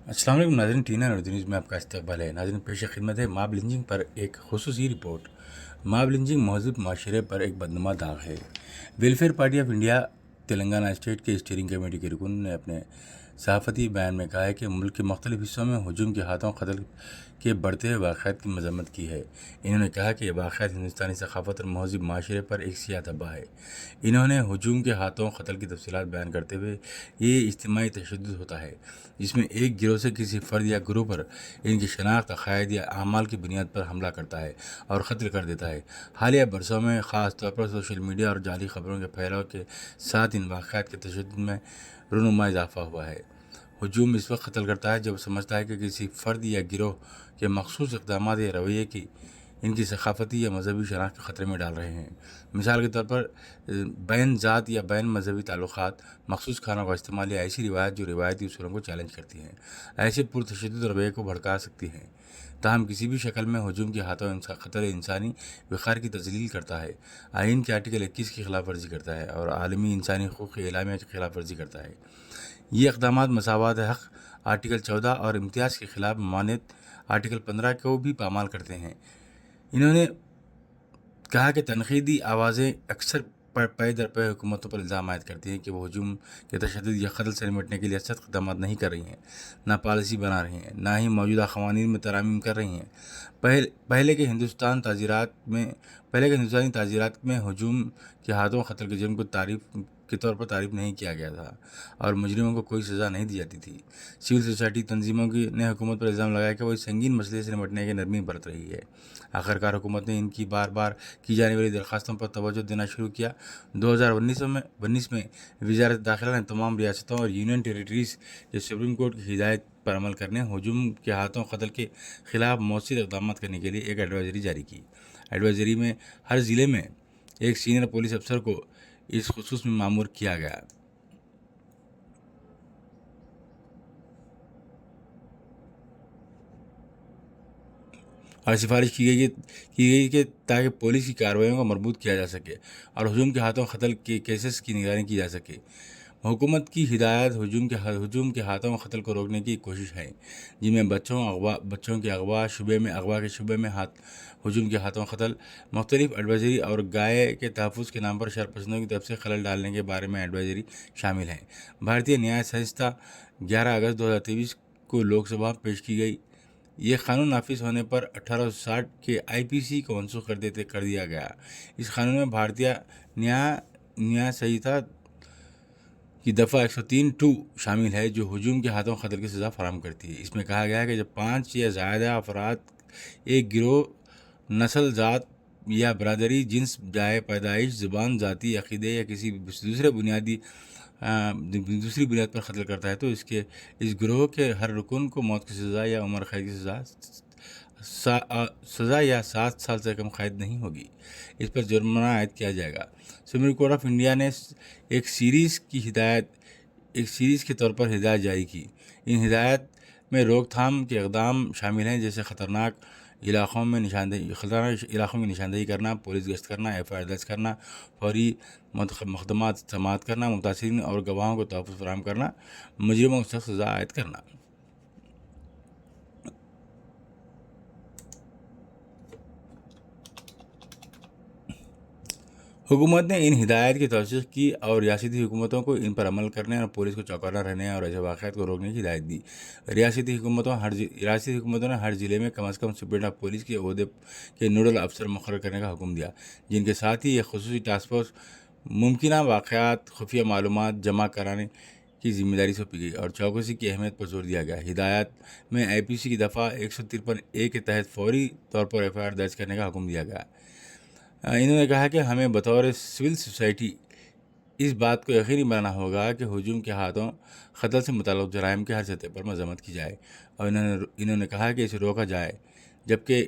अस्सलाम वालेकुम नाज़रीन, टीना और न्यूज़ में आपका इस्तकबाल है। नाज़रीन, पेश खिदमत है मॉब लिंचिंग पर एक खुसूसी रिपोर्ट। मॉब लिंचिंग महजूब माशरे पर एक बदनुमा दाग है। Welfare party of India Telangana state के स्टीयरिंग कमेटी के रुकन ने अपने सहाफ़ती बयान में कहा है कि मुल्क के मुख्तलिफ हिस्सों में हजूम के हाथों कत्ल के बढ़ते हुए वाक़यात की मजम्मत की है। इन्होंने कहा कि ये वाक़यात हिंदुस्तानी सकाफ़त और महजूब माशरे पर एक सियाह धब्बा है। इन्होंने हजूम के हाथों कत्ल की तफसीलात बयान करते हुए ये इज्तिमाई तशद्दुद होता है जिसमें एक गिरोह से किसी फ़र्द या ग्रुप पर इनकी शनाख्त, अक़ायद या अमाल की बुनियाद पर हमला करता है और क़त्ल कर देता है। हालिया बरसों में ख़ास तौर पर सोशल मीडिया और जाली खबरों के फैलाव के साथ इन वाक़यात के तशद्दुद में रूनुमा इजाफ़ा हुआ है। हजूम इस वक्त कत्ल करता है जब समझता है कि किसी फ़र्द या गिरोह के मखसूस इक़दाम या रवैये की इनकी सकाफ़ती या मजहबी शनाख्त को ख़तरे में डाल रहे हैं। मिसाल के तौर पर बैन ज़ात या बैन मजहबी ताल्लुक़ात, मखसूस खानों का इस्तेमाल या ऐसी रिवायत जो रिवायती उसूलों को चैलेंज करती हैं, ऐसे पुरतशद्दुद रवैये को भड़का सकती हैं। ताहम किसी भी शक्ल में हजूम के हाथों क़त्ल इंसानी वक़ार की तज़लील करता है, आइन के आर्टिकल 21 की खिलाफ वर्जी करता है और आलमी इंसानी हकूक़ की एलामिया की खिलाफ वर्जी करता है। ये इक़दामात मसावत हक़ आर्टिकल 14 और इम्तियाज़ के खिलाफ ममानियत आर्टिकल 15 को भी पामाल करते हैं। इन्होंने कहा कि तनक़ीदी आवाज़ें अक्सर पे दर पे हुकूमतों पर इल्ज़ाम आयद करती हैं कि वो हजूम के तशद्दुद या क़त्ल से निपटने के लिए सख्त इक़दाम नहीं कर रही हैं, ना पॉलिसी बना रही हैं, ना ही मौजूदा क़वानीन में तरामीम कर रही हैं। पहले के हिंदुस्तानी ताज़ीरात में हजूम के हाथों क़त्ल के जुर्म को तारीफ़ के तौर पर तारीफ़ नहीं किया गया था और मुजरिमों को कोई सज़ा नहीं दी जाती थी। सिविल सोसाइटी तंजीमों ने हुकूमत पर इल्ज़ाम लगाया कि वो इस संगीन मसले से निपटने की नरमी बरत रही है। आखिरकार हुकूमत ने इनकी बार बार की जाने वाली दरख्वास्तों पर तवज्जो देना शुरू किया। 2019 में वज़ारत दाखिला ने तमाम रियासतों और यूनियन टेरिटरीज़ के सुप्रीम कोर्ट की हिदायत पर अमल करने, हजूम के हाथों क़त्ल के ख़िलाफ़ मौसर इक़दाम करने के लिए एक एडवाइज़री जारी की। एडवाइज़री में हर ज़िले में एक सीनियर पुलिस अफसर को इस खुसूस में मामूर किया गया और सिफारिश की गई कि ताकि पुलिस की कार्रवाइयों को मरबूत किया जा सके और हजूम के हाथों क़त्ल के केसेस की निगरानी की जा सके। हुकूमत की हिदायत हजूम के हाथों क़त्ल को रोकने की कोशिश है, जिनमें बच्चों के अगवा के शुबे में हजूम के हाथों क़त्ल, मुख्तलिफ एडवाइज़री और गाय के तहफ़्फ़ुज़ के नाम पर शरपसंदों की तरफ से खलल डालने के बारे में एडवाइज़री शामिल है। भारतीय न्याय संहिता 11 अगस्त 2023 को लोकसभा में पेश की गई। ये कानून नाफिज होने पर 1860 के IPC को मनसूख कर दिया गया। इस कानून में भारतीय न्याय संहिता की दफ़ा 103(2) शामिल है जो हजूम के हाथों क़त्ल की सज़ा फराहम करती है। इसमें कहा गया है कि जब 5 या ज़्यादा अफराद एक गिरोह, नस्ल, ज़ात या बरादरी, जिन्स, जाए पैदाइश, ज़ुबान, ज़ाती अक़ीदे या किसी दूसरी बुनियाद पर कत्ल करता है तो इस गिरोह के हर रुकन को मौत की सज़ा या उम्र कैद की सज़ा या 7 साल से कम कैद नहीं होगी। इस पर जुर्माना आयद किया जाएगा। सुप्रीम कोर्ट ऑफ इंडिया ने एक सीरीज़ के तौर पर हिदायत जारी की। इन हिदायत में रोकथाम के इक़दाम शामिल हैं, जैसे ख़तरनाक इलाक़ों की निशानदेही करना, पुलिस गश्त करना, FIR दर्ज करना, फौरी मुक़दमात समाअत करना, मुतासिरीन और गवाहों को तहफ़्फ़ुज़ फराहम करना, मुजरिमों को सख्त सज़ा आयद करना। हुकूमत ने इन हिदायत की तौसीक़ की और रियासती हुकूमतों को इन पर अमल करने और पुलिस को चौकन्ना रहने और ऐसे वाक़यात को रोकने की हिदायत दी। रियासती हुकूमतों ने हर ज़िले में कम अज़ कम सुपरिटेंडेंट ऑफ पुलिस के ओहदे के नोडल अफसर मुक़र्रर करने का हुक्म दिया, जिनके साथ ही एक ख़ुसूसी टास्क फोर्स मुमकिना वाक़यात खुफिया मालूमात जमा कराने की ज़िम्मेदारी सौंपी गई और चौकसी की अहमियत पर जोर दिया गया। हिदायत में IPC की दफ़ा 153(a) के तहत फौरी तौर पर FIR दर्ज करने का हुक्म दिया गया। इन्होंने कहा कि हमें बतौर सिविल सोसाइटी इस बात को यकीनी बनाना होगा कि हजूम के हाथों क़त्ल से मुतल्लिक़ जराइम के हर सतह पर मज़म्मत की जाए और इन्होंने कहा कि इसे रोका जाए, जबकि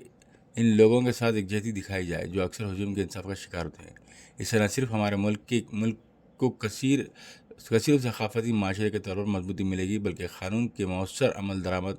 इन लोगों के साथ एकजुटती दिखाई जाए जो अक्सर हजूम के इंसाफ का शिकार होते हैं। इससे न सिर्फ हमारे मुल्क को कसीर सकाफ़ती माशरे के तौर पर मजबूती मिलेगी, बल्कि क़ानून के मौसर अमल दरामद